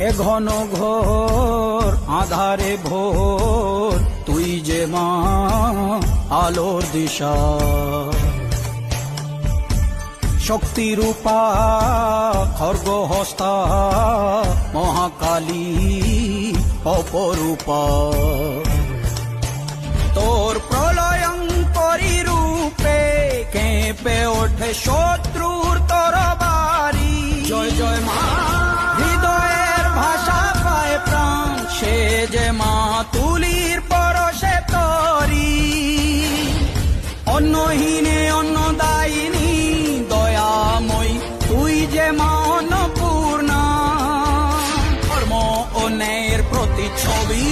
এ ঘন ঘোর আধারে ভোর, তুই যে মা আলোর দিশা। শক্তিরূপা খর্গহস্তা, মহাকালী অপরূপা। তোর প্রলয়ঙ্করী রূপে কেঁপে ওঠে শত্রুর তরবারি। জয় জয় মা, হৃদয়ের ভাষা পায় প্রাণ, সে যে মা তুলির পরশে তরি। অন্নহীনে অন্নদায়িনী দয়াময়ী, তুই যে মা অন্নপূর্ণা। ধর্ম ও ন্যায়ের প্রতিচ্ছবি।